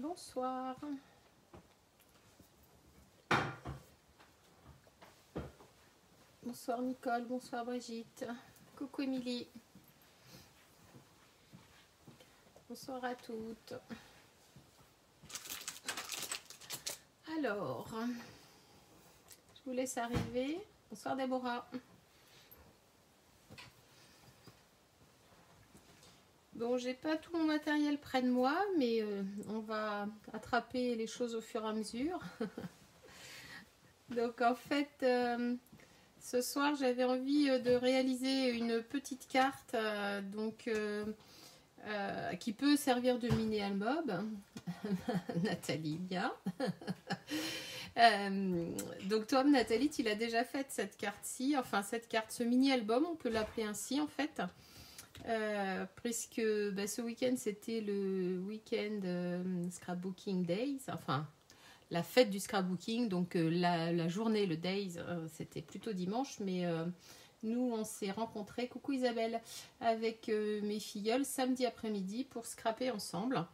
Bonsoir. Bonsoir Nicole, bonsoir Brigitte. Coucou Émilie. Bonsoir à toutes. Alors, je vous laisse arriver. Bonsoir Déborah. Bon, j'ai pas tout mon matériel près de moi, mais on va attraper les choses au fur et à mesure. Donc en fait, ce soir j'avais envie de réaliser une petite carte qui peut servir de mini-album. Nathalie, bien. Donc toi Nathalie, tu l'as déjà faite cette carte-ci, enfin cette carte, ce mini-album, on peut l'appeler ainsi en fait. Puisque ce week-end c'était le week-end scrapbooking days, enfin la fête du scrapbooking, donc la journée, le days, c'était plutôt dimanche, mais nous on s'est rencontrés, coucou Isabelle, avec mes filleules samedi après-midi pour scraper ensemble.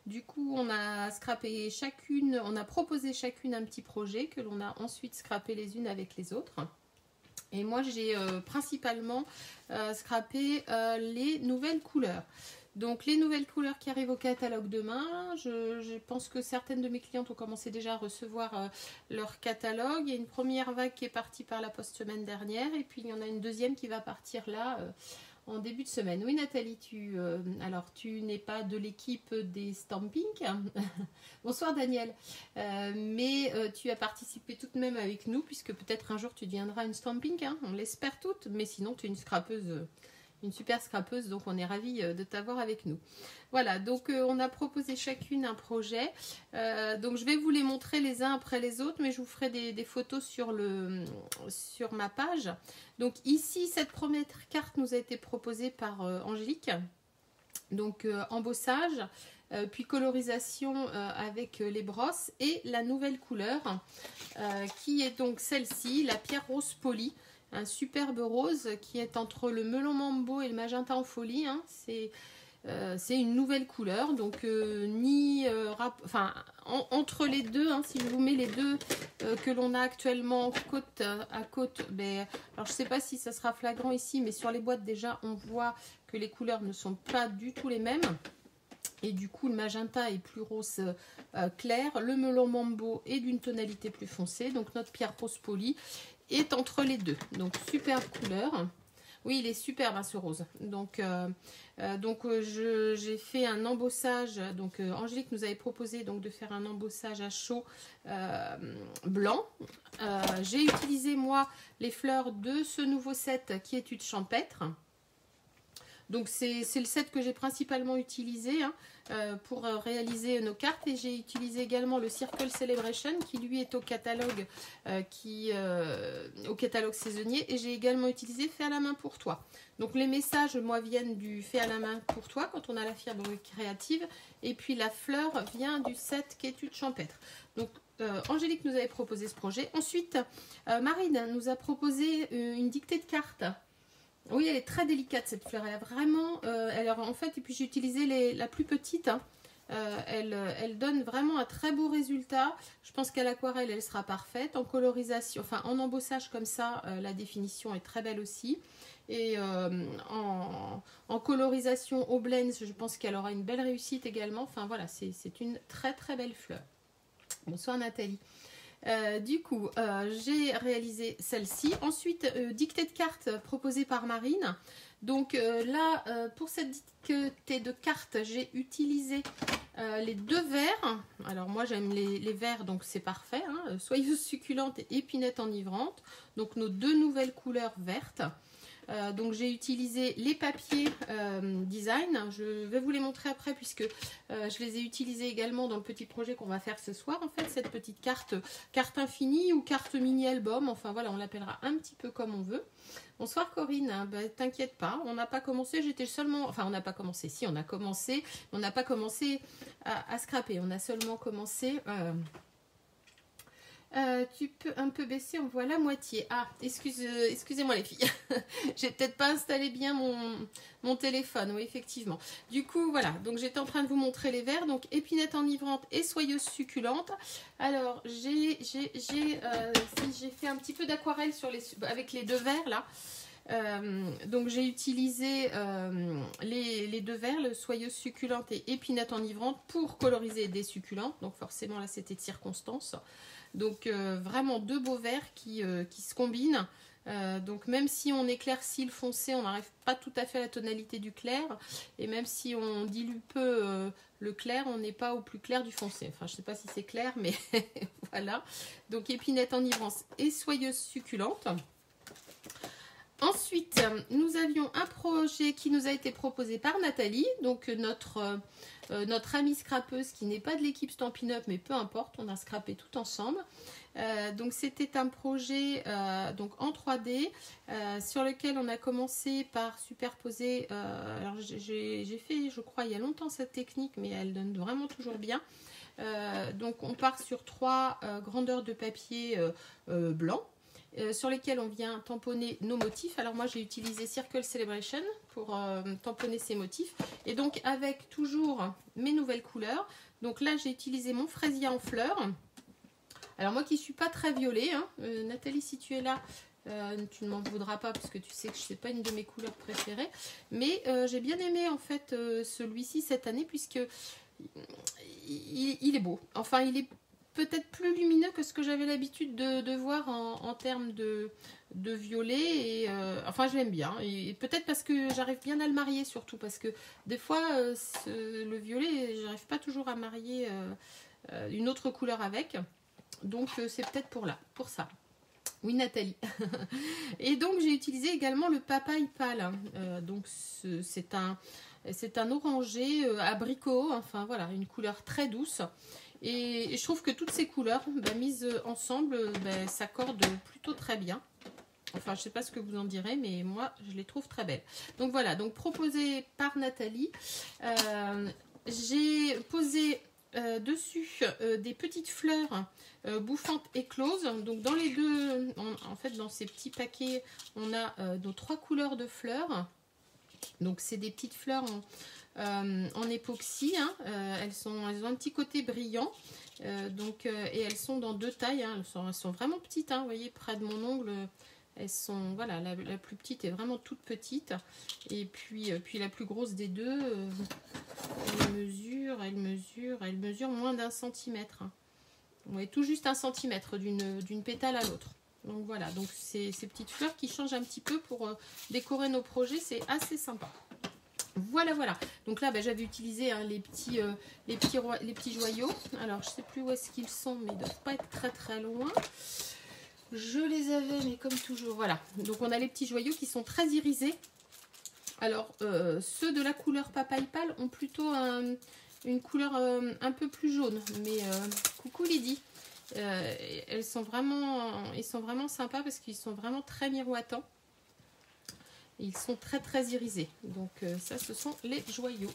Du coup on a scrapé chacune, on a proposé chacune un petit projet que l'on a ensuite scrapé les unes avec les autres. Et moi j'ai principalement scrappé les nouvelles couleurs. Donc les nouvelles couleurs qui arrivent au catalogue demain, je pense que certaines de mes clientes ont commencé déjà à recevoir leur catalogue. Il y a une première vague qui est partie par la poste semaine dernière et puis il y en a une deuxième qui va partir là en début de semaine. Oui Nathalie, tu n'es pas de l'équipe des Stamping. Bonsoir Daniel, mais tu as participé tout de même avec nous puisque peut-être un jour tu deviendras une Stamping, hein, on l'espère toutes, mais sinon tu es une scrapeuse. Une super scrapeuse, donc on est ravis de t'avoir avec nous. Voilà, donc on a proposé chacune un projet. Donc je vais vous les montrer les uns après les autres, mais je vous ferai des photos sur ma page. Donc ici, cette première carte nous a été proposée par Angélique. Donc embossage, puis colorisation avec les brosses et la nouvelle couleur qui est donc celle-ci, la pierre rose polie. Un superbe rose qui est entre le melon mambo et le magenta en folie, hein. C'est une nouvelle couleur, donc entre les deux, hein, si je vous mets les deux que l'on a actuellement côte à côte, alors je sais pas si ça sera flagrant ici, mais sur les boîtes déjà on voit que les couleurs ne sont pas du tout les mêmes. Et du coup le magenta est plus rose clair, le melon mambo est d'une tonalité plus foncée, donc notre pierre rose polie est entre les deux. Donc superbe couleur. Oui, il est superbe hein, ce rose. Donc j'ai fait un embossage. Donc Angélique nous avait proposé donc de faire un embossage à chaud blanc. J'ai utilisé moi les fleurs de ce nouveau set qui est Tude champêtre. Donc c'est le set que j'ai principalement utilisé hein, pour réaliser nos cartes, et j'ai utilisé également le Circle Celebration qui lui est au catalogue saisonnier, et j'ai également utilisé Fait à la main pour toi. Donc les messages moi viennent du Fait à la main pour toi quand on a la fibre créative, et puis la fleur vient du set qui est Tude champêtre. Donc Angélique nous avait proposé ce projet. Ensuite Marine nous a proposé une dictée de cartes. Oui, elle est très délicate cette fleur. Elle a vraiment, en fait, et puis j'ai utilisé la plus petite. Hein. Elle donne vraiment un très beau résultat. Je pense qu'à l'aquarelle, elle sera parfaite. En colorisation, enfin en embossage comme ça, la définition est très belle aussi. Et en colorisation au blend, je pense qu'elle aura une belle réussite également. Enfin voilà, c'est une très très belle fleur. Bonsoir Nathalie. Du coup, j'ai réalisé celle-ci. Ensuite, dictée de cartes proposée par Marine. Donc là, pour cette dictée de cartes, j'ai utilisé les deux verres. Alors moi, j'aime les verres, donc c'est parfait. Hein. Soyeuse succulente et épinette enivrante. Donc nos deux nouvelles couleurs vertes. Donc j'ai utilisé les papiers design, je vais vous les montrer après puisque je les ai utilisés également dans le petit projet qu'on va faire ce soir en fait, cette petite carte infinie ou carte mini album, enfin voilà, on l'appellera un petit peu comme on veut. Bonsoir Corinne, t'inquiète pas, on n'a pas commencé, j'étais seulement, enfin on n'a pas commencé, si on a commencé, on n'a pas commencé à scraper, on a seulement commencé Tu peux un peu baisser, on voit la moitié. Ah, excusez-moi les filles. J'ai peut-être pas installé bien mon téléphone, oui, effectivement. Du coup, voilà. Donc, j'étais en train de vous montrer les verres. Donc, épinette enivrante et soyeuse succulente. Alors, j'ai fait un petit peu d'aquarelle avec les deux verres, là. Donc j'ai utilisé les deux verres, le soyeuse succulente et épinette enivrante pour coloriser des succulentes. Donc forcément là c'était de circonstance. Donc vraiment deux beaux verres qui se combinent. Donc même si on éclaircit le foncé, on n'arrive pas tout à fait à la tonalité du clair. Et même si on dilue peu le clair, on n'est pas au plus clair du foncé. Enfin je ne sais pas si c'est clair, mais voilà. Donc épinette enivrante et soyeuse succulente. Ensuite, nous avions un projet qui nous a été proposé par Nathalie, donc notre amie scrapeuse qui n'est pas de l'équipe Stampin' Up, mais peu importe, on a scrappé tout ensemble. Donc c'était un projet donc en 3D sur lequel on a commencé par superposer. Alors j'ai fait, je crois, il y a longtemps cette technique, mais elle donne vraiment toujours bien. Donc on part sur 3 grandeurs de papier blanc. Sur lesquels on vient tamponner nos motifs. Alors moi j'ai utilisé Circle Celebration pour tamponner ces motifs. Et donc avec toujours mes nouvelles couleurs. Donc là j'ai utilisé mon fraisier en fleurs. Alors moi qui ne suis pas très violet, hein, Nathalie si tu es là, tu ne m'en voudras pas parce que tu sais que ce n'est pas une de mes couleurs préférées. Mais j'ai bien aimé en fait celui-ci cette année puisque il est beau. Enfin il est peut-être plus lumineux que ce que j'avais l'habitude de voir en termes de violet. Et, enfin, je l'aime bien. Et peut-être parce que j'arrive bien à le marier, surtout. Parce que des fois, le violet, j'arrive pas toujours à marier une autre couleur avec. Donc, c'est peut-être pour ça. Oui, Nathalie. Et donc, j'ai utilisé également le papaye pâle. Donc, c'est un orangé abricot. Enfin, voilà, une couleur très douce. Et je trouve que toutes ces couleurs mises ensemble s'accordent plutôt très bien. Enfin, je ne sais pas ce que vous en direz, mais moi, je les trouve très belles. Donc voilà, donc proposé par Nathalie. J'ai posé dessus des petites fleurs bouffantes écloses. Donc dans les deux, en fait, dans ces petits paquets, on a nos 3 couleurs de fleurs. Donc c'est des petites fleurs en époxy, hein. Elles ont un petit côté brillant, et elles sont dans 2 tailles, hein. Elles sont vraiment petites, hein. Vous voyez près de mon ongle, elles sont, voilà, la plus petite est vraiment toute petite, et puis la plus grosse des deux, elle mesure moins d'1 centimètre, hein. Vous voyez, tout juste 1 centimètre d'une pétale à l'autre. Donc voilà, donc ces petites fleurs qui changent un petit peu pour décorer nos projets, c'est assez sympa. Voilà, voilà. Donc là, j'avais utilisé hein, les petits joyaux. Alors, je ne sais plus où est-ce qu'ils sont, mais ils ne doivent pas être très très loin. Je les avais, mais comme toujours, voilà. Donc, on a les petits joyaux qui sont très irisés. Alors, ceux de la couleur papaye pâle ont plutôt une couleur un peu plus jaune. Mais coucou Lydie. Ils sont vraiment sympas parce qu'ils sont vraiment très miroitants. Ils sont très très irisés. Donc ça, ce sont les joyaux.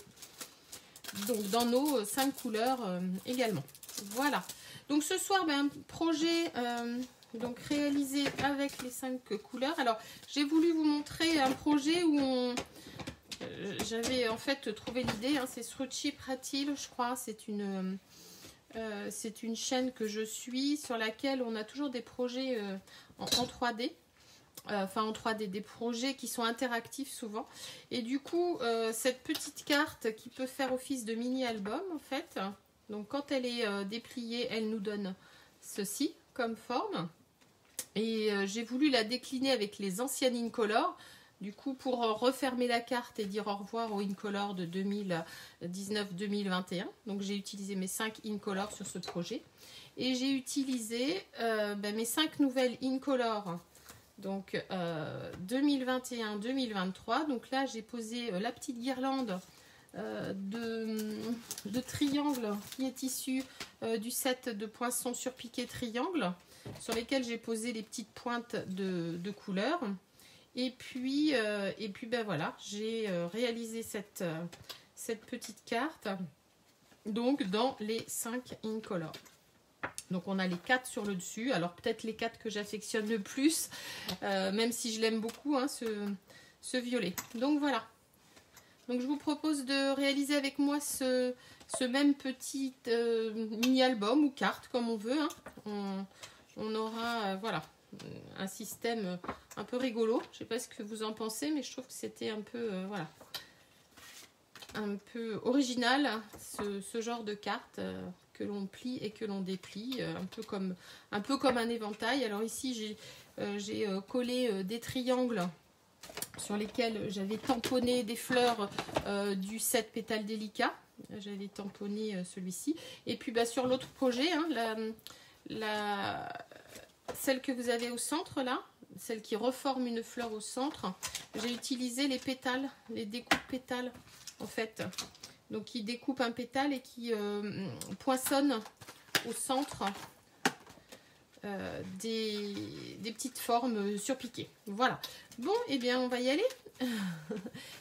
Donc dans nos 5 couleurs également. Voilà. Donc ce soir, un projet donc réalisé avec les 5 couleurs. Alors j'ai voulu vous montrer un projet où j'avais en fait trouvé l'idée. Hein, c'est Sruchi Pratil, je crois. C'est une chaîne que je suis sur laquelle on a toujours des projets en 3D. Enfin en 3D, des projets qui sont interactifs souvent. Et du coup, cette petite carte qui peut faire office de mini-album en fait. Donc quand elle est dépliée, elle nous donne ceci comme forme. Et j'ai voulu la décliner avec les anciennes Incolor. Du coup, pour refermer la carte et dire au revoir aux Incolor de 2019-2021. Donc j'ai utilisé mes 5 Incolor sur ce projet. Et j'ai utilisé mes 5 nouvelles Incolor. Donc 2021-2023, donc là j'ai posé la petite guirlande de triangle qui est issue du set de poinçons surpiqués triangle sur lesquels j'ai posé les petites pointes de couleurs. Et puis voilà, j'ai réalisé cette petite carte donc dans les 5 Incolor. Donc on a les 4 sur le dessus. Alors peut-être les 4 que j'affectionne le plus, même si je l'aime beaucoup, hein, ce violet. Donc voilà. Donc je vous propose de réaliser avec moi ce même petit mini-album ou carte, comme on veut. Hein. On aura, voilà, un système un peu rigolo. Je ne sais pas ce que vous en pensez, mais je trouve que c'était un peu, voilà, un peu original, ce genre de carte que l'on plie et que l'on déplie, un peu comme un éventail. Alors ici, j'ai collé des triangles sur lesquels j'avais tamponné des fleurs du set Pétales Délicats. J'avais tamponné celui-ci. Et puis sur l'autre projet, hein, celle que vous avez au centre là, celle qui reforme une fleur au centre, j'ai utilisé les pétales, les découpes pétales en fait. Donc qui découpe un pétale et qui poinçonne au centre des petites formes surpiquées. Voilà. Bon, et bien on va y aller.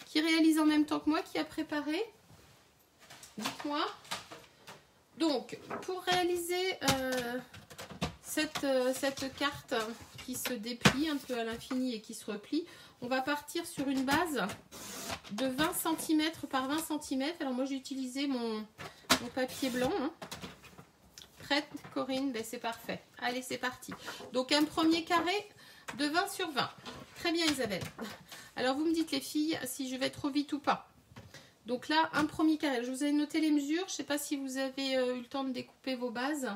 Qui réalise en même temps que moi, qui a préparé? Dites-moi. Donc, pour réaliser cette carte qui se déplie un peu à l'infini et qui se replie, on va partir sur une base de 20 cm par 20 cm. Alors moi j'ai utilisé mon papier blanc. Hein. Prête Corinne? Ben, c'est parfait. Allez, c'est parti. Donc un premier carré de 20 sur 20. Très bien Isabelle. Alors vous me dites les filles si je vais trop vite ou pas. Donc là, un premier carré. Je vous ai noté les mesures. Je ne sais pas si vous avez eu le temps de découper vos bases.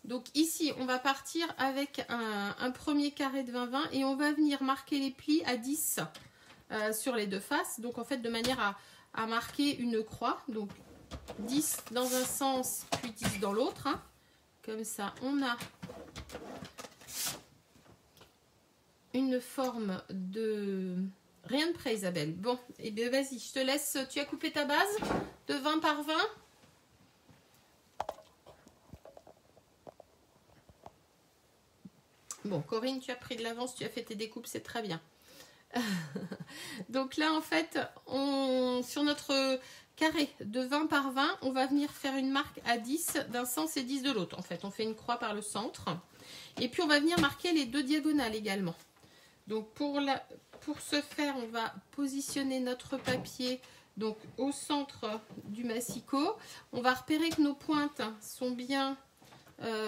Donc ici, on va partir avec un premier carré de 20-20 et on va venir marquer les plis à 10 sur les deux faces. Donc en fait, de manière à marquer une croix. Donc 10 dans un sens, puis 10 dans l'autre. Hein. Comme ça, on a une forme de... Rien de près Isabelle. Bon, et bien vas-y, je te laisse. Tu as coupé ta base de 20 par 20. Bon, Corinne, tu as pris de l'avance, tu as fait tes découpes, c'est très bien. Donc là, en fait, sur notre carré de 20 par 20, on va venir faire une marque à 10 d'un sens et 10 de l'autre. En fait, on fait une croix par le centre. Et puis, on va venir marquer les deux diagonales également. Donc, pour ce faire, on va positionner notre papier donc, au centre du massicot. On va repérer que nos pointes sont bien...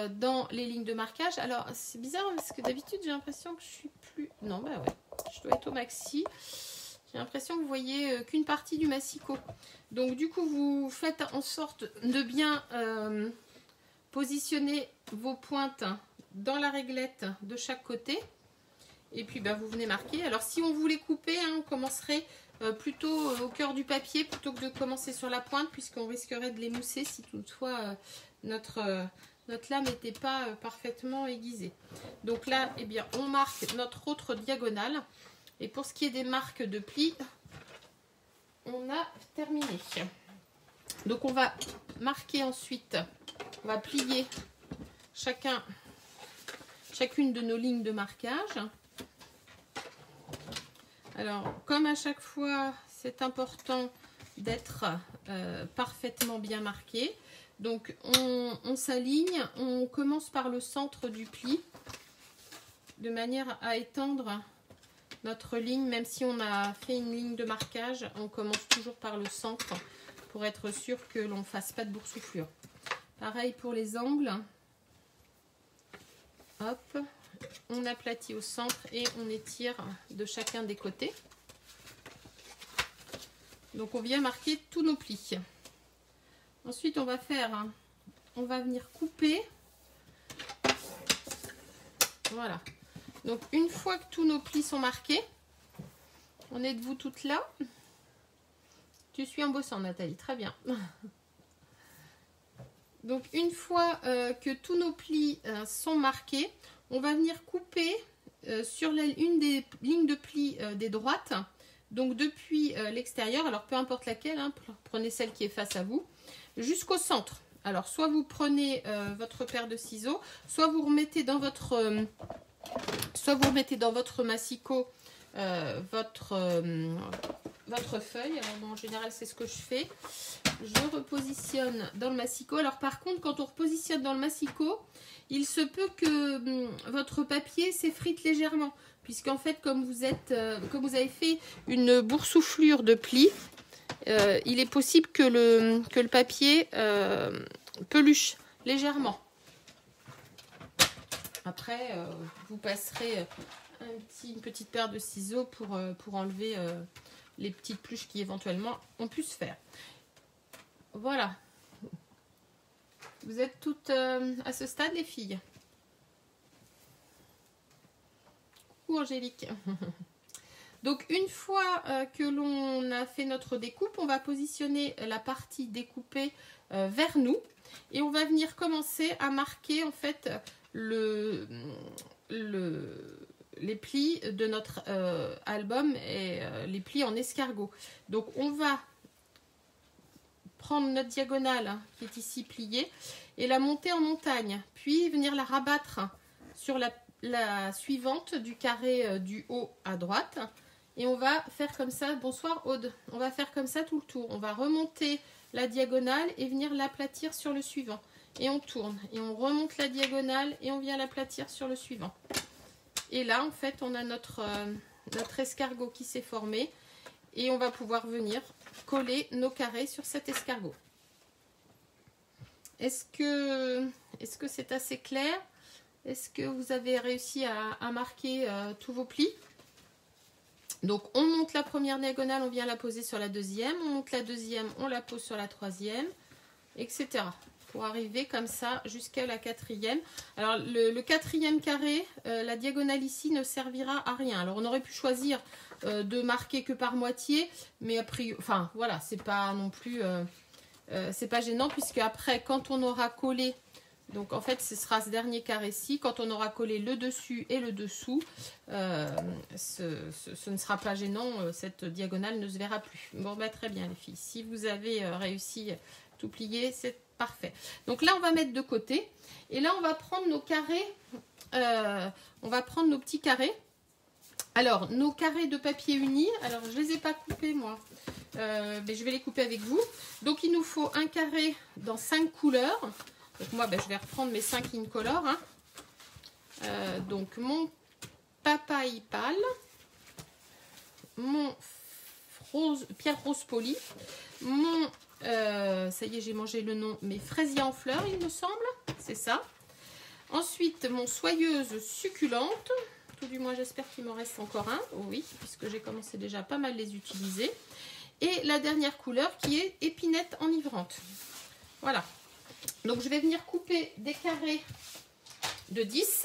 dans les lignes de marquage. Alors c'est bizarre parce que d'habitude j'ai l'impression que je suis plus... Non bah ouais, je dois être au maxi. J'ai l'impression que vous voyez qu'une partie du massicot. Donc du coup vous faites en sorte de bien positionner vos pointes dans la réglette de chaque côté. Et puis bah, vous venez marquer. Alors si on voulait couper, hein, on commencerait plutôt au cœur du papier plutôt que de commencer sur la pointe, puisqu'on risquerait de l'émousser si toutefois notre lame n'était pas parfaitement aiguisée. Donc là, eh bien, on marque notre autre diagonale. Et pour ce qui est des marques de plis, on a terminé. Donc on va marquer ensuite, on va plier chacune de nos lignes de marquage. Alors, comme à chaque fois, c'est important d'être parfaitement bien marqué. Donc on s'aligne, on commence par le centre du pli de manière à étendre notre ligne. Même si on a fait une ligne de marquage, on commence toujours par le centre pour être sûr que l'on ne fasse pas de boursouflure. Pareil pour les angles. Hop, on aplatit au centre et on étire de chacun des côtés. Donc on vient marquer tous nos plis. Ensuite, on va venir couper. Voilà. Donc, une fois que tous nos plis sont marqués, on est de vous toutes là. Tu suis en bossant, Nathalie. Très bien. Donc, une fois que tous nos plis sont marqués, on va venir couper sur une des lignes de plis des droites. Donc, depuis l'extérieur, alors peu importe laquelle, hein, prenez celle qui est face à vous. Jusqu'au centre. Alors, soit vous prenez votre paire de ciseaux, soit vous remettez dans votre massicot votre votre feuille. Alors, bon, en général, c'est ce que je fais. Je repositionne dans le massicot. Alors, par contre, quand on repositionne dans le massicot, il se peut que votre papier s'effrite légèrement. Puisqu'en fait, comme vous avez fait une boursouflure de plis, il est possible que le papier peluche légèrement. Après, vous passerez une petite paire de ciseaux pour enlever les petites pluches qui éventuellement ont pu se faire. Voilà. Vous êtes toutes à ce stade, les filles? Coucou Angélique. Donc une fois que l'on a fait notre découpe, on va positionner la partie découpée vers nous et on va venir commencer à marquer en fait les plis de notre album et les plis en escargot. Donc on va prendre notre diagonale hein, qui est ici pliée et la monter en montagne, puis venir la rabattre sur la suivante du carré du haut à droite. Et on va faire comme ça, bonsoir Aude, on va faire comme ça tout le tour. On va remonter la diagonale et venir l'aplatir sur le suivant. Et on tourne, et on remonte la diagonale et on vient l'aplatir sur le suivant. Et là, en fait, on a notre escargot qui s'est formé. Et on va pouvoir venir coller nos carrés sur cet escargot. Est-ce que c'est assez clair? Est-ce que vous avez réussi à marquer tous vos plis? Donc on monte la première diagonale, on vient la poser sur la deuxième, on monte la deuxième, on la pose sur la troisième, etc. Pour arriver comme ça jusqu'à la quatrième. Alors le quatrième carré, la diagonale ici ne servira à rien. Alors on aurait pu choisir de marquer que par moitié, mais après, enfin voilà, c'est pas non plus, c'est pas gênant puisque après quand on aura collé, donc en fait ce sera ce dernier carré-ci, quand on aura collé le dessus et le dessous, ce ne sera pas gênant, cette diagonale ne se verra plus. Bon bah très bien les filles, si vous avez réussi tout plier, c'est parfait. Donc là on va mettre de côté et là on va prendre nos carrés, on va prendre nos petits carrés. Alors nos carrés de papier uni, alors je les ai pas coupés moi, mais je vais les couper avec vous. Donc il nous faut un carré dans 5 couleurs. Donc moi je vais reprendre mes 5 Incolor hein. Donc mon papaye pâle, mon pierre rose polie, mon ça y est j'ai mangé le nom, mes fraisiers en fleurs il me semble, c'est ça. Ensuite mon soyeuse succulente, tout du moins j'espère qu'il m'en reste encore un, oh, oui, puisque j'ai commencé déjà pas mal les utiliser. Et la dernière couleur qui est épinette enivrante. Voilà. Donc je vais venir couper des carrés de 10.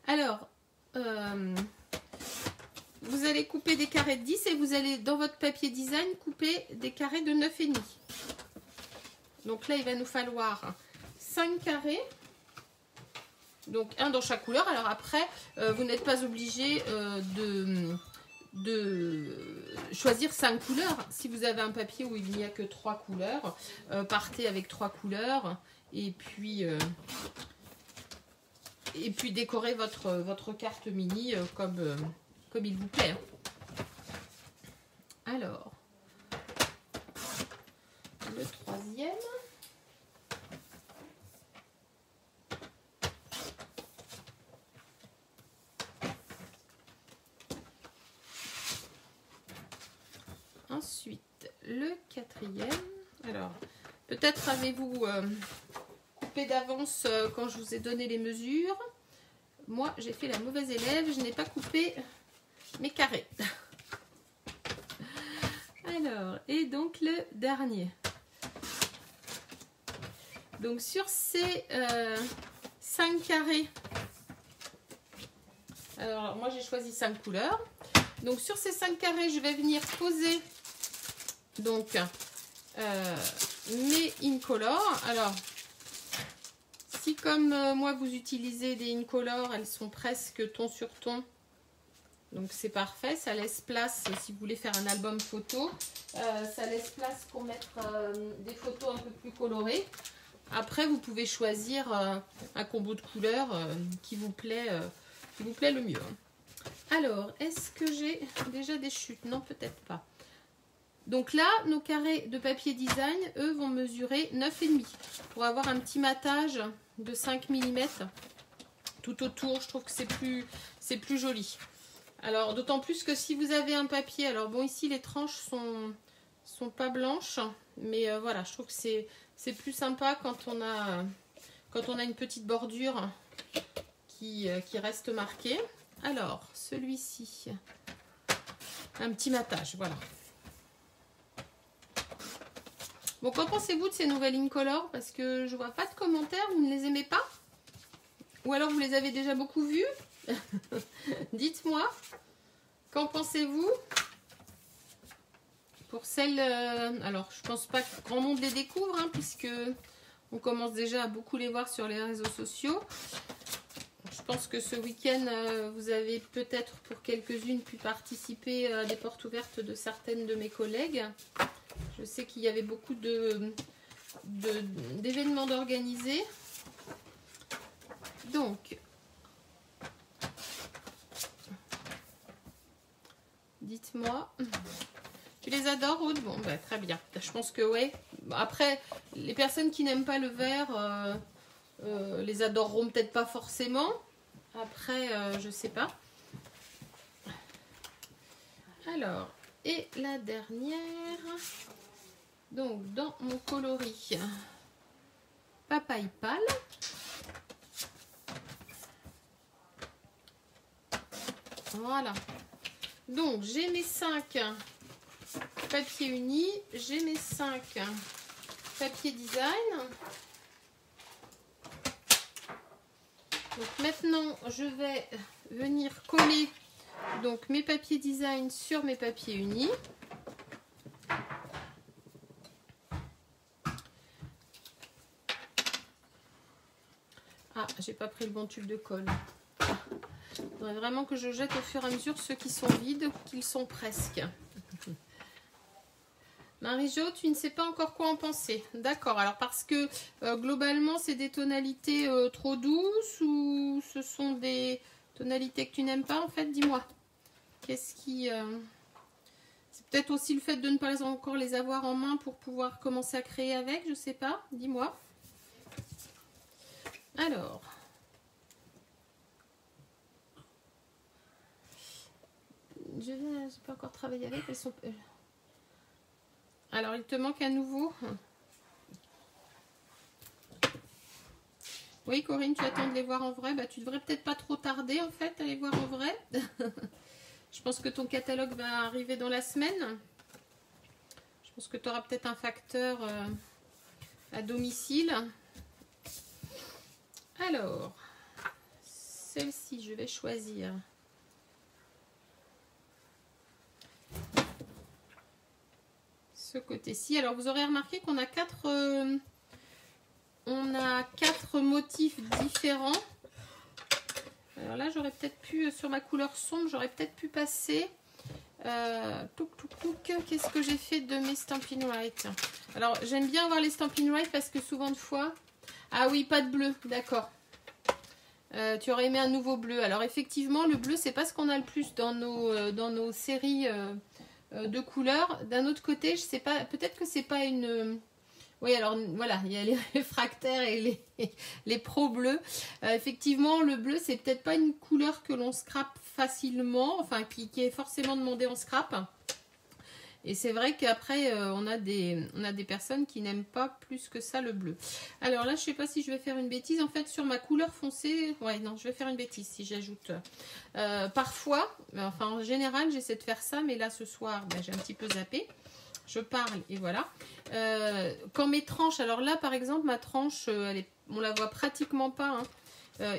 Alors, vous allez couper des carrés de 10 et vous allez dans votre papier design couper des carrés de 9,5. Donc là il va nous falloir 5 carrés. Donc un dans chaque couleur. Alors après, vous n'êtes pas obligé de choisir 5 couleurs. Si vous avez un papier où il n'y a que 3 couleurs, partez avec 3 couleurs et puis décorez votre carte mini comme il vous plaît. Alors, le troisième. Ensuite, le quatrième. Alors, peut-être avez-vous coupé d'avance quand je vous ai donné les mesures. Moi, j'ai fait la mauvaise élève. Je n'ai pas coupé mes carrés. Alors, et donc le dernier. Donc, sur ces 5 carrés, alors moi j'ai choisi 5 couleurs. Donc sur ces 5 carrés, je vais venir poser donc mes Incolor. Alors, si comme moi vous utilisez des Incolor, elles sont presque ton sur ton. Donc c'est parfait, ça laisse place, si vous voulez faire un album photo, ça laisse place pour mettre des photos un peu plus colorées. Après, vous pouvez choisir un combo de couleurs qui vous plaît le mieux. Alors, est-ce que j'ai déjà des chutes? Non, peut-être pas. Donc là, nos carrés de papier design, eux, vont mesurer 9,5 pour avoir un petit matage de 5 mm tout autour. Je trouve que c'est plus joli. Alors, d'autant plus que si vous avez un papier, alors bon, ici, les tranches sont pas blanches, mais voilà, je trouve que c'est plus sympa quand on a une petite bordure qui reste marquée. Alors, celui-ci, un petit matage, voilà. Bon, qu'en pensez-vous de ces nouvelles Incolor? Parce que je vois pas de commentaires, vous ne les aimez pas? Ou alors vous les avez déjà beaucoup vues? Dites-moi, qu'en pensez-vous? Pour celles... alors, je pense pas que grand monde les découvre, hein, puisque on commence déjà à beaucoup les voir sur les réseaux sociaux. Je pense que ce week-end, vous avez peut-être pour quelques-unes pu participer à des portes ouvertes de certaines de mes collègues. Je sais qu'il y avait beaucoup d'événements d'organisés. Donc, dites-moi. Tu les adores, Aude? Bon, bah, très bien. Je pense que ouais. Après, les personnes qui n'aiment pas le vert les adoreront peut-être pas forcément. Après, je sais pas. Alors, et la dernière. Donc, dans mon coloris papaye pâle. Voilà. Donc, j'ai mes 5 papiers unis. J'ai mes 5 papiers design. Donc, maintenant, je vais venir coller donc mes papiers design sur mes papiers unis. Ah, j'ai pas pris le bon tube de colle. Il faudrait vraiment que je jette au fur et à mesure ceux qui sont vides ou qu'ils sont presque. Marie-Jo, tu ne sais pas encore quoi en penser. D'accord, alors parce que globalement c'est des tonalités trop douces ou ce sont des tonalités que tu n'aimes pas en fait? Dis-moi. Qu'est-ce qui... C'est peut-être aussi le fait de ne pas encore les avoir en main pour pouvoir commencer à créer avec, je sais pas. Dis-moi. Alors... Je n'ai pas encore travaillé avec, elles sont... Alors, il te manque à nouveau. Oui, Corinne, tu attends de les voir en vrai. Bah, tu devrais peut-être pas trop tarder, en fait, à les voir en vrai. Je pense que ton catalogue va arriver dans la semaine. Je pense que tu auras peut-être un facteur à domicile. Alors, celle-ci, je vais choisir... ce côté-ci. Alors vous aurez remarqué qu'on a quatre motifs différents. Alors là j'aurais peut-être pu, sur ma couleur sombre, j'aurais peut-être pu passer qu'est-ce que j'ai fait de mes Stampin' Right? Alors j'aime bien avoir les Stampin' Right parce que souvent de fois, ah oui, pas de bleu, d'accord. Tu aurais aimé un nouveau bleu. Alors effectivement le bleu c'est pas ce qu'on a le plus dans nos séries de couleurs. D'un autre côté, je sais pas, peut-être que c'est pas une... Oui, alors voilà, il y a les réfractaires et les pro bleus. Effectivement, le bleu, c'est peut-être pas une couleur que l'on scrape facilement, enfin qui est forcément demandée en scrap. Et c'est vrai qu'après, on a des personnes qui n'aiment pas plus que ça le bleu. Alors là, je sais pas si je vais faire une bêtise. En fait, sur ma couleur foncée, ouais, non, je vais faire une bêtise si j'ajoute. Parfois, enfin en général, j'essaie de faire ça, mais là ce soir, ben, j'ai un petit peu zappé. Je parle et voilà. Quand mes tranches, alors là par exemple, ma tranche, on la voit pratiquement pas, hein.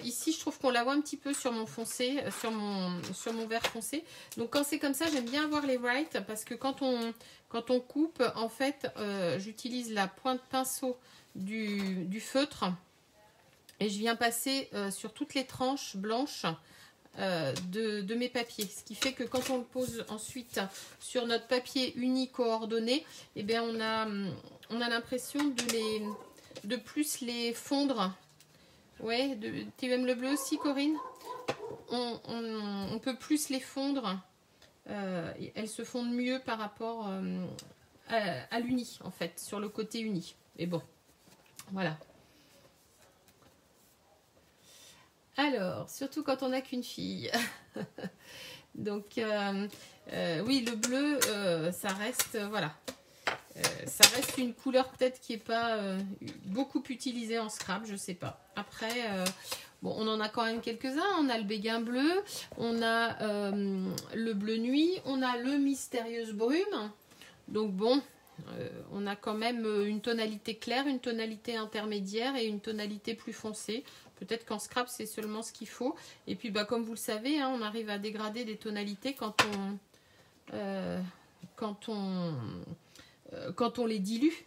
Ici, je trouve qu'on la voit un petit peu sur mon foncé, sur mon vert foncé. Donc, quand c'est comme ça, j'aime bien avoir les bright parce que quand on coupe, en fait, j'utilise la pointe pinceau du feutre et je viens passer sur toutes les tranches blanches de mes papiers. Ce qui fait que quand on le pose ensuite sur notre papier uni coordonné, eh bien, on a l'impression de plus les fondre. Ouais, tu aimes le bleu aussi, Corinne? on peut plus les fondre. Elles se fondent mieux par rapport à l'uni, en fait, sur le côté uni. Et bon, voilà. Alors, surtout quand on n'a qu'une fille. Donc, oui, le bleu, ça reste, voilà. Ça reste une couleur peut-être qui n'est pas beaucoup utilisée en scrap, je sais pas. Après, bon, on en a quand même quelques-uns. On a le béguin bleu, on a le bleu nuit, on a le mystérieuse brume. Donc bon, on a quand même une tonalité claire, une tonalité intermédiaire et une tonalité plus foncée. Peut-être qu'en scrap, c'est seulement ce qu'il faut. Et puis, bah, comme vous le savez, hein, on arrive à dégrader des tonalités quand on les dilue.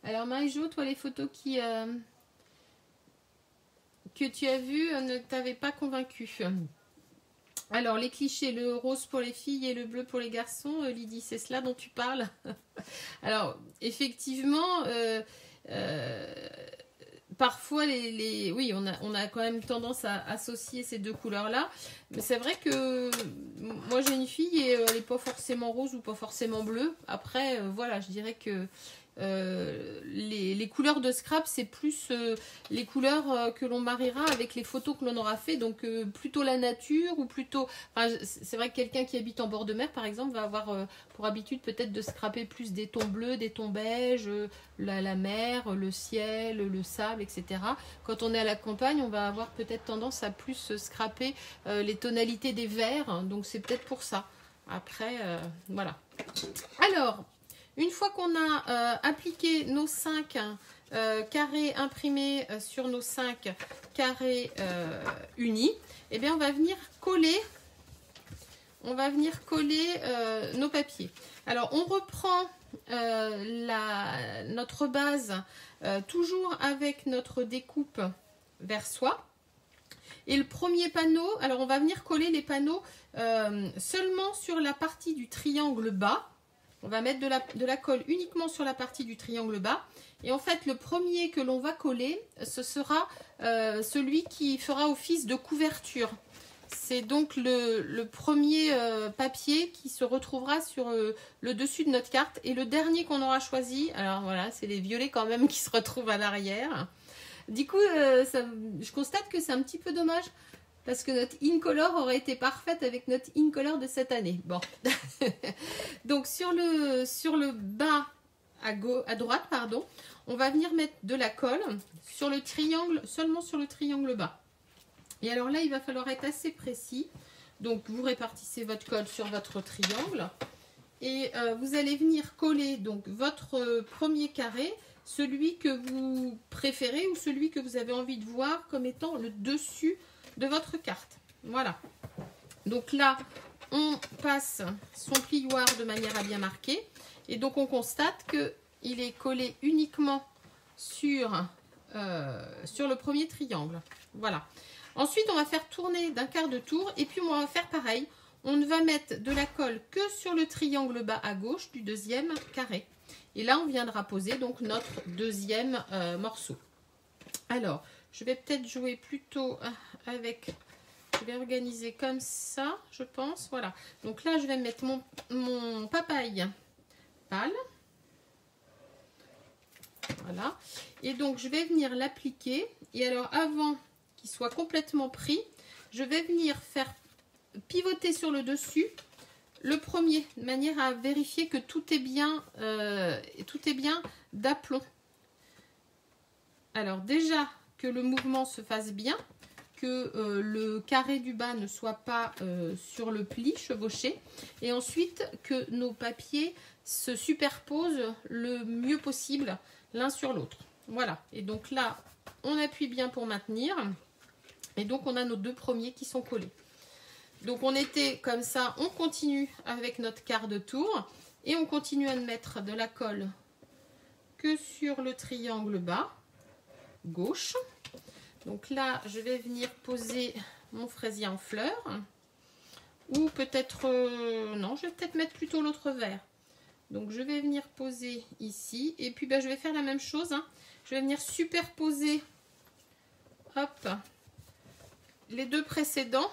Alors, Marie-Jo, toi, les photos que tu as vues ne t'avaient pas convaincu. Alors, les clichés, le rose pour les filles et le bleu pour les garçons, Lydie, c'est cela dont tu parles? Alors, effectivement, parfois, oui, on a quand même tendance à associer ces deux couleurs-là. Mais c'est vrai que moi, j'ai une fille et elle n'est pas forcément rose ou pas forcément bleue. Après, voilà, je dirais que les couleurs de scrap, c'est plus les couleurs que l'on mariera avec les photos que l'on aura fait. Donc, plutôt la nature ou plutôt... Enfin, c'est vrai que quelqu'un qui habite en bord de mer, par exemple, va avoir pour habitude peut-être de scraper plus des tons bleus, des tons beiges, la mer, le ciel, le sable, etc. Quand on est à la campagne, on va avoir peut-être tendance à plus scraper les tonalités des verts. Donc, c'est peut-être pour ça. Après, voilà. Alors... Une fois qu'on a appliqué nos 5 carrés imprimés sur nos 5 carrés unis, eh bien on va venir coller, nos papiers. Alors on reprend notre base toujours avec notre découpe vers soi. Et le premier panneau, alors on va venir coller les panneaux seulement sur la partie du triangle bas. On va mettre de la colle uniquement sur la partie du triangle bas. Et en fait, le premier que l'on va coller, ce sera celui qui fera office de couverture. C'est donc le premier papier qui se retrouvera sur le dessus de notre carte. Et le dernier qu'on aura choisi, alors voilà, c'est les violets quand même qui se retrouvent à l'arrière. Du coup, je constate que c'est un petit peu dommage. Parce que notre Incolor aurait été parfaite avec notre Incolor de cette année. Bon. Donc, sur le bas à droite, pardon, on va venir mettre de la colle sur le triangle, seulement sur le triangle bas. Et alors là, il va falloir être assez précis. Donc, vous répartissez votre colle sur votre triangle. Et vous allez venir coller donc votre premier carré, celui que vous préférez ou celui que vous avez envie de voir comme étant le dessus de votre carte. Voilà. Donc là, on passe son plioir de manière à bien marquer. Et donc, on constate qu'il est collé uniquement sur le premier triangle. Voilà. Ensuite, on va faire tourner d'un quart de tour. Et puis, on va faire pareil. On ne va mettre de la colle que sur le triangle bas à gauche du deuxième carré. Et là, on viendra poser donc notre deuxième morceau. Alors, je vais peut-être jouer plutôt avec... Je vais organiser comme ça, je pense. Voilà. Donc là, je vais mettre mon papaye pâle. Voilà. Et donc, je vais venir l'appliquer. Et alors, avant qu'il soit complètement pris, je vais venir faire pivoter sur le dessus le premier, de manière à vérifier que tout est bien d'aplomb. Alors, déjà... que le mouvement se fasse bien, que le carré du bas ne soit pas sur le pli chevauché, et ensuite que nos papiers se superposent le mieux possible l'un sur l'autre. Voilà, et donc là, on appuie bien pour maintenir, et donc on a nos deux premiers qui sont collés. Donc on était comme ça, on continue avec notre quart de tour, et on continue à mettre de la colle que sur le triangle bas, gauche. Donc là, je vais venir poser mon fraisier en fleurs. Ou peut-être... non, je vais peut-être mettre plutôt l'autre vert. Donc je vais venir poser ici. Et puis je vais faire la même chose. Hein. Je vais venir superposer. Hop. les deux précédents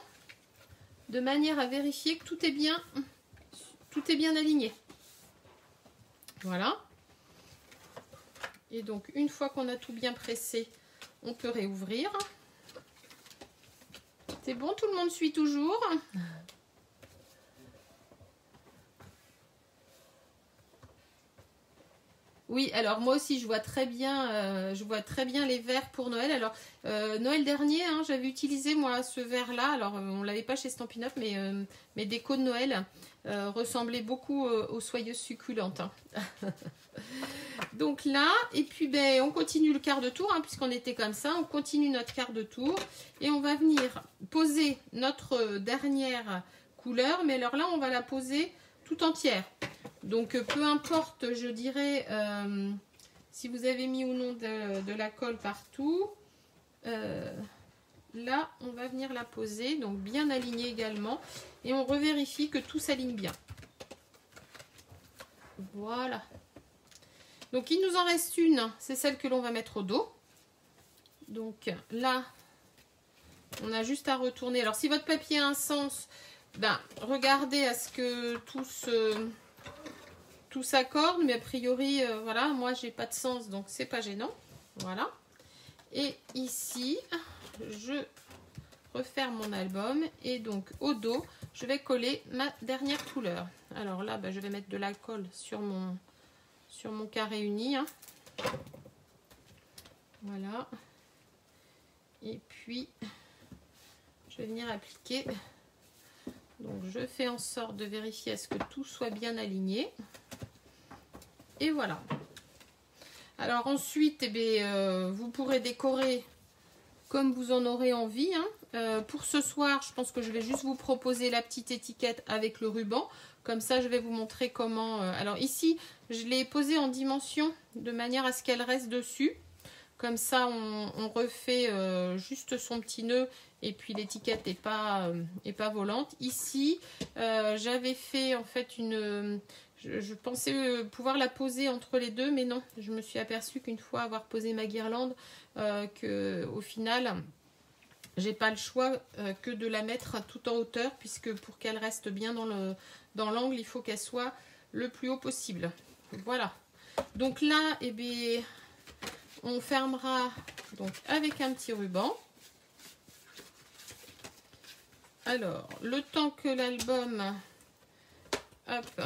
de manière à vérifier que tout est bien aligné. Voilà. Et donc, une fois qu'on a tout bien pressé, on peut réouvrir. C'est bon, tout le monde suit toujours? Oui, alors moi aussi je vois très bien les verres pour Noël. Alors Noël dernier, hein, j'avais utilisé moi ce verre-là. Alors on l'avait pas chez Stampin' Up, mais mes décos de Noël ressemblaient beaucoup aux soyeuses succulentes. Hein. Donc là, et puis ben on continue le quart de tour, hein, puisqu'on était comme ça. On continue notre quart de tour et on va venir poser notre dernière couleur. Mais alors là, on va la poser tout entière. Donc peu importe, je dirais, si vous avez mis ou non de la colle partout, là on va venir la poser, donc bien alignée également, et on revérifie que tout s'aligne bien. Voilà. Donc il nous en reste une, c'est celle que l'on va mettre au dos. Donc là, on a juste à retourner. Alors si votre papier a un sens, ben, regardez à ce que tout s'accorde, mais a priori, voilà, moi j'ai pas de sens, donc c'est pas gênant. Voilà. Et ici, je referme mon album et donc au dos, je vais coller ma dernière couleur. Alors là, ben, je vais mettre de l'alcool sur mon carré uni. Hein. Voilà. Et puis, je vais venir appliquer. Donc je fais en sorte de vérifier à ce que tout soit bien aligné. Et voilà. Alors ensuite, eh bien, vous pourrez décorer comme vous en aurez envie. Hein. Pour ce soir, je pense que je vais juste vous proposer la petite étiquette avec le ruban. Comme ça, je vais vous montrer comment... alors ici, je l'ai posée en dimension de manière à ce qu'elle reste dessus. Comme ça, on refait juste son petit nœud et puis l'étiquette n'est pas volante. Ici, j'avais fait en fait une... Je pensais pouvoir la poser entre les deux, mais non. Je me suis aperçue qu'une fois avoir posé ma guirlande, qu'au final, j'ai pas le choix que de la mettre tout en hauteur, puisque pour qu'elle reste bien dans l'angle, il faut qu'elle soit le plus haut possible. Voilà. Donc là, eh bien, on fermera donc avec un petit ruban. Alors, le temps que l'album, hop,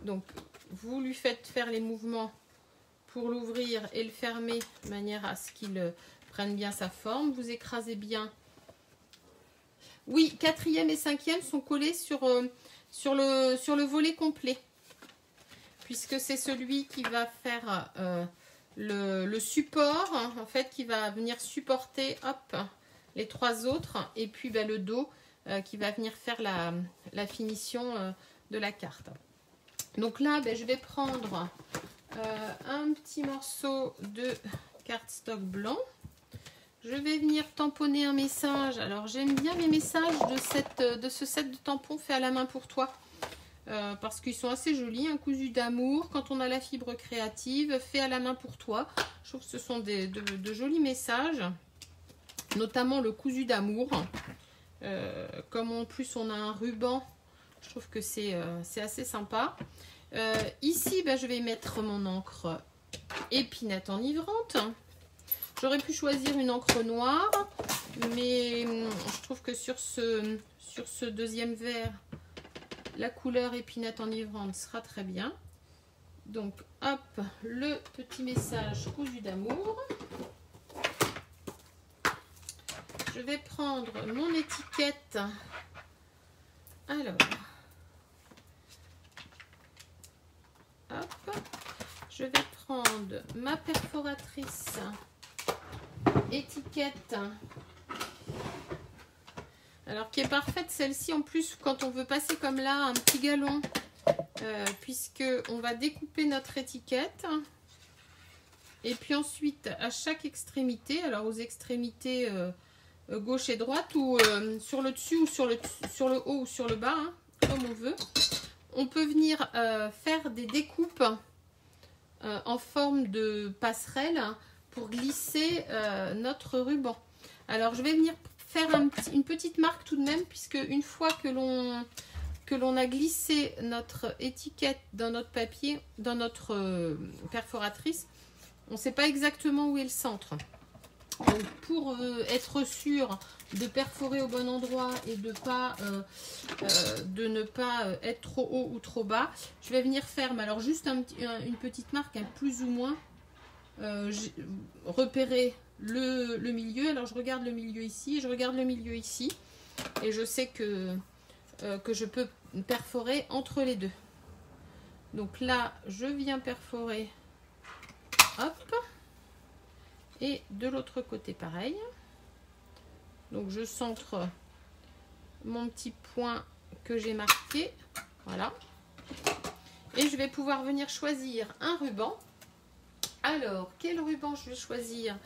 donc vous lui faites faire les mouvements pour l'ouvrir et le fermer de manière à ce qu'il prenne bien sa forme. Vous écrasez bien. Oui, 4e et 5e sont collés sur le volet complet, puisque c'est celui qui va faire le support, hein, en fait, qui va venir supporter, hop, les trois autres, et puis ben, le dos qui va venir faire la finition de la carte. Donc là, ben, je vais prendre un petit morceau de cardstock blanc. Je vais venir tamponner un message. Alors j'aime bien les messages de ce set de tampons fait à la main pour toi. Parce qu'ils sont assez jolis. Un cousu d'amour, quand on a la fibre créative, fait à la main pour toi. Je trouve que ce sont de jolis messages. Notamment le cousu d'amour. Comme en plus on a un ruban, je trouve que c'est assez sympa. Ici, ben, je vais mettre mon encre épinette enivrante. J'aurais pu choisir une encre noire, mais je trouve que sur ce deuxième verre, la couleur épinette enivrante sera très bien. Donc, hop, le petit message cousu d'amour. Je vais prendre mon étiquette. Alors, hop, je vais prendre ma perforatrice étiquette. Alors, qui est parfaite celle-ci en plus quand on veut passer comme là un petit galon, puisque on va découper notre étiquette. Et puis ensuite, à chaque extrémité, alors aux extrémités gauche et droite, ou sur le dessus ou sur le haut ou sur le bas, hein, comme on veut, on peut venir faire des découpes en forme de passerelle pour glisser notre ruban. Alors je vais venir faire une petite marque tout de même, puisque une fois que l'on a glissé notre étiquette dans notre papier, dans notre perforatrice, on ne sait pas exactement où est le centre. Donc pour être sûr de perforer au bon endroit et de ne pas être trop haut ou trop bas, je vais venir faire, mais alors juste une petite marque, plus ou moins, repérer le milieu. Alors je regarde le milieu ici, je regarde le milieu ici, et je sais que je peux perforer entre les deux. Donc là, je viens perforer, hop, et de l'autre côté pareil. Donc je centre mon petit point que j'ai marqué, voilà, et je vais pouvoir venir choisir un ruban. Alors quel ruban je vais choisir?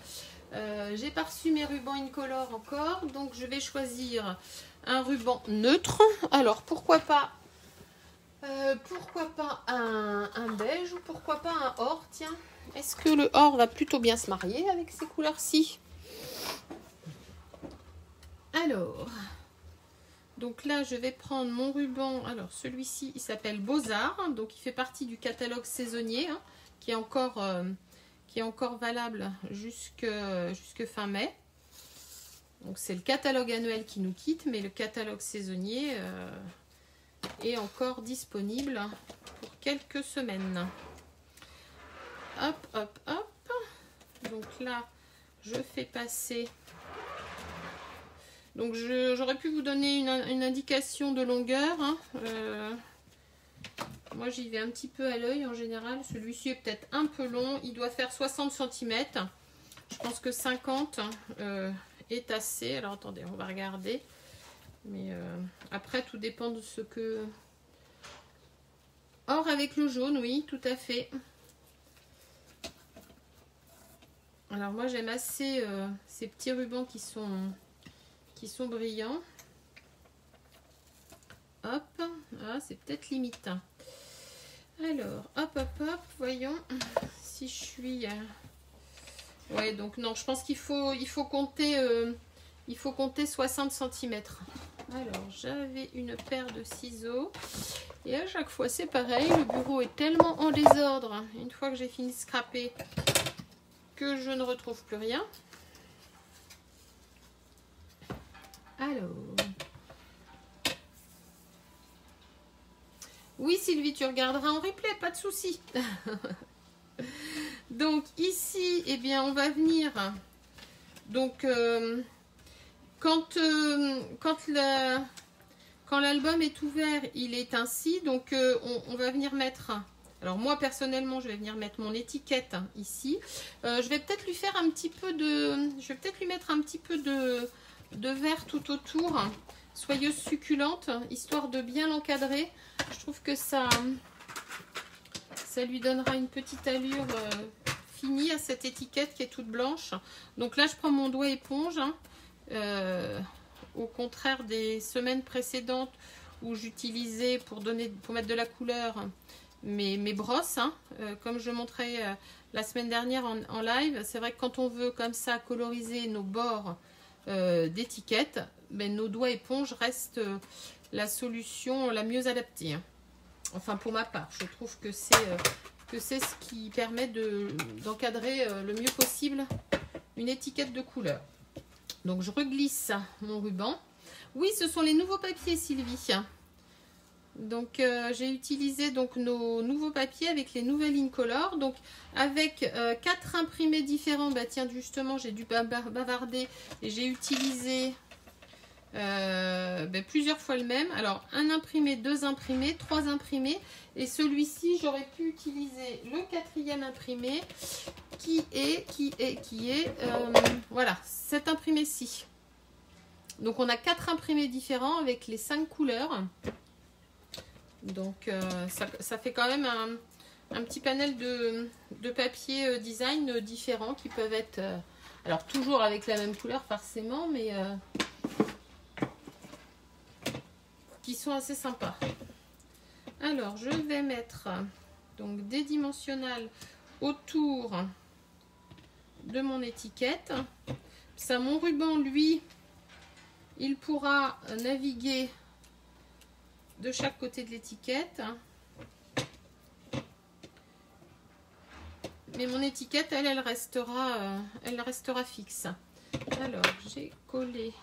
J'ai pas reçu mes rubans incolore encore, donc je vais choisir un ruban neutre. Alors pourquoi pas un beige, ou pourquoi pas un or? Tiens, est-ce que le or va plutôt bien se marier avec ces couleurs-ci? Alors, donc là je vais prendre mon ruban. Alors celui-ci il s'appelle Beaux-Arts, donc il fait partie du catalogue saisonnier, hein, qui est encore valable jusque fin mai. Donc c'est le catalogue annuel qui nous quitte, mais le catalogue saisonnier est encore disponible pour quelques semaines. Hop, hop, hop. Donc là, je fais passer. Donc j'aurais pu vous donner une indication de longueur, hein. Moi j'y vais un petit peu à l'œil en général. Celui-ci est peut-être un peu long. Il doit faire 60 cm. Je pense que 50 est assez. Alors attendez, on va regarder. Mais après, tout dépend de ce que... Or avec le jaune, oui, tout à fait. Alors moi, j'aime assez ces petits rubans qui sont brillants. Hop, ah, c'est peut-être limite. Alors, hop, hop, hop, voyons si je suis... Ouais, donc non, je pense qu'il faut compter 60 cm. Alors, j'avais une paire de ciseaux. Et à chaque fois, c'est pareil. Le bureau est tellement en désordre, une fois que j'ai fini de scraper, que je ne retrouve plus rien. Alors... Oui, Sylvie, tu regarderas en replay, pas de souci. Donc ici, eh bien, on va venir. Donc, quand l'album est ouvert, il est ainsi. Donc, on va venir mettre. Alors moi personnellement, je vais venir mettre mon étiquette ici. Je vais peut-être lui faire un petit peu de. Je vais peut-être lui mettre un petit peu de vert tout autour, soyeuse succulente, histoire de bien l'encadrer. Je trouve que ça lui donnera une petite allure finie à cette étiquette qui est toute blanche. Donc là, je prends mon doigt éponge, hein, au contraire des semaines précédentes où j'utilisais pour mettre de la couleur mes brosses, hein, comme je montrais la semaine dernière en live. C'est vrai que quand on veut comme ça coloriser nos bords d'étiquette, ben, nos doigts éponges restent la solution la mieux adaptée, hein. Enfin pour ma part, je trouve que c'est ce qui permet d'encadrer le mieux possible une étiquette de couleur. Donc je reglisse mon ruban. Oui, ce sont les nouveaux papiers, Sylvie. Donc j'ai utilisé donc nos nouveaux papiers avec les nouvelles Incolor. Donc avec 4 imprimés différents. Bah tiens, justement, j'ai dû bavarder et j'ai utilisé plusieurs fois le même. Alors un imprimé, 2 imprimés, 3 imprimés, et celui-ci j'aurais pu utiliser le 4e imprimé qui est voilà, cet imprimé-ci. Donc on a 4 imprimés différents avec les 5 couleurs. Donc ça fait quand même un petit panel de papier design différents qui peuvent être alors toujours avec la même couleur forcément, mais qui sont assez sympas. Alors je vais mettre donc des dimensionnels autour de mon étiquette. Ça, mon ruban, lui, il pourra naviguer de chaque côté de l'étiquette. Mais mon étiquette, elle restera fixe. Alors, j'ai collé.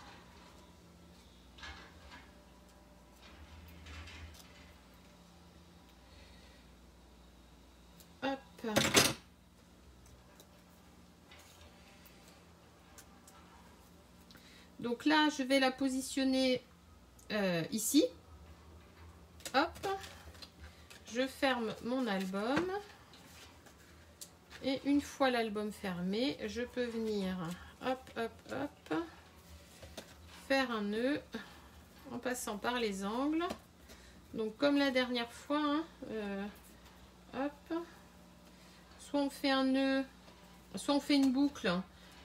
Hop. Donc là, je vais la positionner ici. Hop. Je ferme mon album. Et une fois l'album fermé, je peux venir, hop, hop, hop, faire un nœud en passant par les angles. Donc comme la dernière fois, hein, hop, soit on fait un nœud, soit on fait une boucle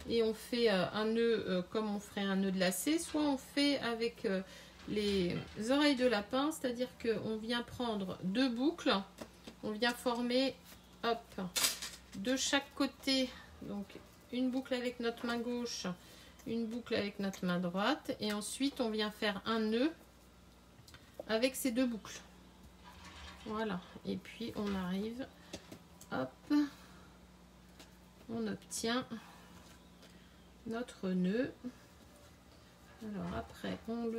et on fait un nœud comme on ferait un nœud de lacet, soit on fait avec les oreilles de lapin, c'est-à-dire qu'on vient prendre deux boucles, on vient former, hop, de chaque côté, donc une boucle avec notre main gauche, une boucle avec notre main droite, et ensuite on vient faire un nœud avec ces deux boucles. Voilà, et puis on arrive, hop, on obtient notre nœud. Alors après on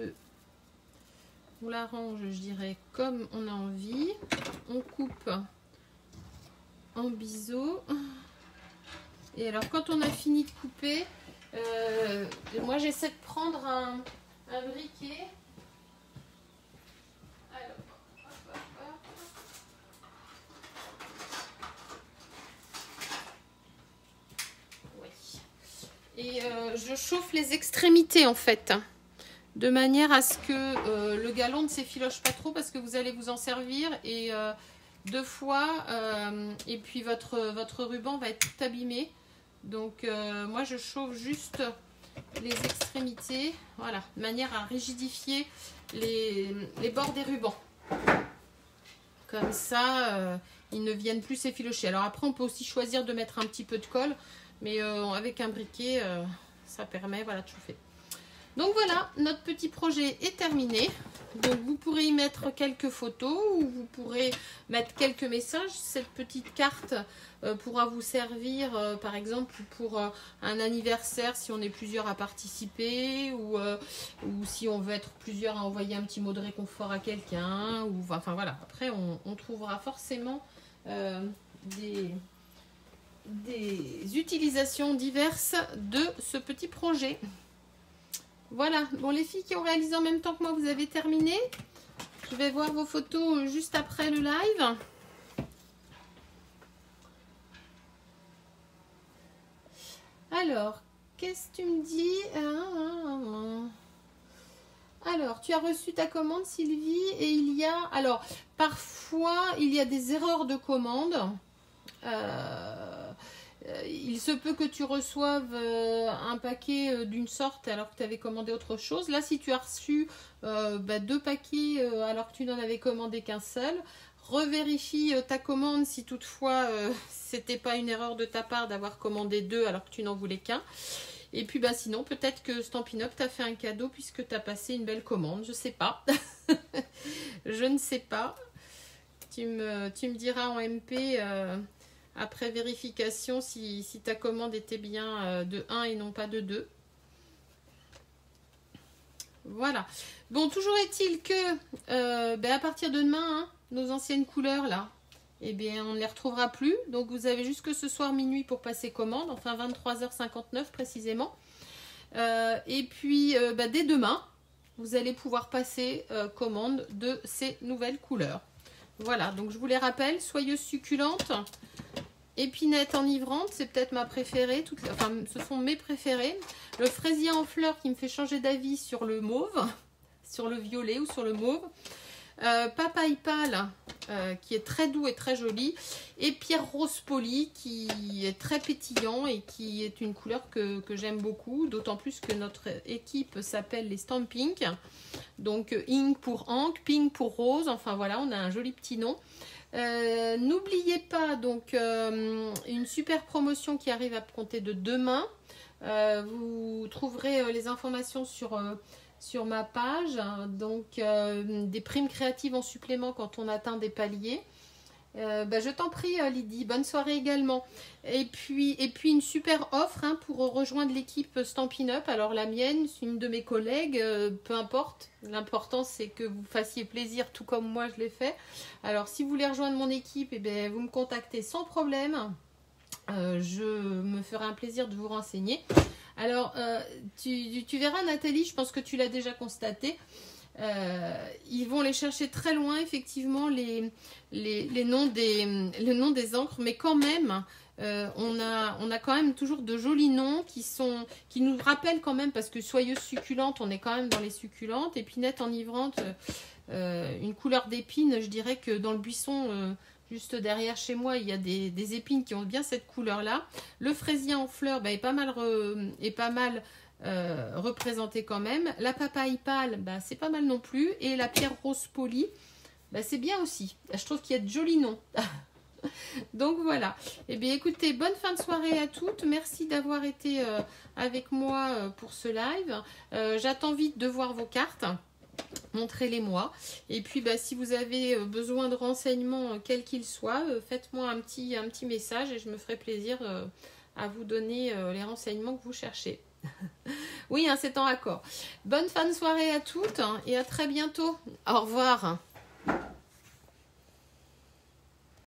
l'arrange, je dirais, comme on a envie. On coupe en biseau. Et alors quand on a fini de couper, moi j'essaie de prendre un briquet. Alors, hop, hop, hop. Oui. Et je chauffe les extrémités en fait, de manière à ce que le galon ne s'effiloche pas trop, parce que vous allez vous en servir et deux fois, et puis votre ruban va être tout abîmé. Donc moi je chauffe juste les extrémités, voilà, de manière à rigidifier les bords des rubans. Comme ça, ils ne viennent plus s'effilocher. Alors après, on peut aussi choisir de mettre un petit peu de colle, mais avec un briquet, ça permet, voilà, de chauffer. Donc voilà, notre petit projet est terminé. Donc vous pourrez y mettre quelques photos ou vous pourrez mettre quelques messages. Cette petite carte pourra vous servir par exemple pour un anniversaire si on est plusieurs à participer, ou si on veut être plusieurs à envoyer un petit mot de réconfort à quelqu'un. Enfin voilà, après on trouvera forcément des utilisations diverses de ce petit projet. Voilà, bon les filles qui ont réalisé en même temps que moi, vous avez terminé. Je vais voir vos photos juste après le live. Alors, qu'est-ce que tu me dis? Alors, tu as reçu ta commande, Sylvie, et il y a... Alors, parfois, il y a des erreurs de commande. Il se peut que tu reçoives un paquet d'une sorte alors que tu avais commandé autre chose. Là, si tu as reçu deux paquets alors que tu n'en avais commandé qu'un seul, revérifie ta commande si toutefois c'était pas une erreur de ta part d'avoir commandé deux alors que tu n'en voulais qu'un. Et puis sinon, peut-être que Stampin' Up t'a fait un cadeau puisque tu as passé une belle commande. Je sais pas. Je ne sais pas. Tu me diras en MP... après vérification, si ta commande était bien de 1 et non pas de 2. Voilà. Bon, toujours est-il que à partir de demain, hein, nos anciennes couleurs là, eh bien, on ne les retrouvera plus. Donc, vous avez jusque ce soir minuit pour passer commande, enfin 23h59 précisément. Et puis, dès demain, vous allez pouvoir passer commande de ces nouvelles couleurs. Voilà, donc je vous les rappelle, soyeuse succulente, épinette enivrante, c'est peut-être ma préférée, enfin ce sont mes préférés. Le fraisier en fleurs qui me fait changer d'avis sur le mauve, sur le violet ou sur le mauve. Papaye pâle qui est très doux et très joli, et pierre rose poli qui est très pétillant et qui est une couleur que j'aime beaucoup, d'autant plus que notre équipe s'appelle les Stampink, donc ink pour encre, pink pour rose, enfin voilà, on a un joli petit nom. N'oubliez pas donc une super promotion qui arrive à compter de demain. Vous trouverez les informations sur sur ma page. Donc, des primes créatives en supplément quand on atteint des paliers. Je t'en prie, Lydie. Bonne soirée également. Et puis une super offre pour rejoindre l'équipe Stampin' Up. Alors la mienne, c'est une de mes collègues, peu importe. L'important c'est que vous fassiez plaisir tout comme moi je l'ai fait. Alors si vous voulez rejoindre mon équipe, vous me contactez sans problème. Je me ferai un plaisir de vous renseigner. Alors tu verras Nathalie, je pense que tu l'as déjà constaté. Ils vont les chercher très loin effectivement les noms des encres, mais quand même on a quand même toujours de jolis noms qui nous rappellent quand même, parce que soyeuse succulente, on est quand même dans les succulentes, épinette enivrante, une couleur d'épine. Je dirais que dans le buisson juste derrière chez moi, il y a des épines qui ont bien cette couleur là. Le fraisier en fleurs est pas mal représenté quand même. La papaye pâle, c'est pas mal non plus. Et la pierre rose polie, c'est bien aussi. Je trouve qu'il y a de jolis noms. Donc voilà. Écoutez, bonne fin de soirée à toutes. Merci d'avoir été avec moi pour ce live. J'attends vite de voir vos cartes. Montrez-les-moi. Et puis si vous avez besoin de renseignements quels qu'ils soient, faites-moi un petit message et je me ferai plaisir à vous donner les renseignements que vous cherchez. Oui, c'est en accord. Bonne fin de soirée à toutes et à très bientôt. Au revoir.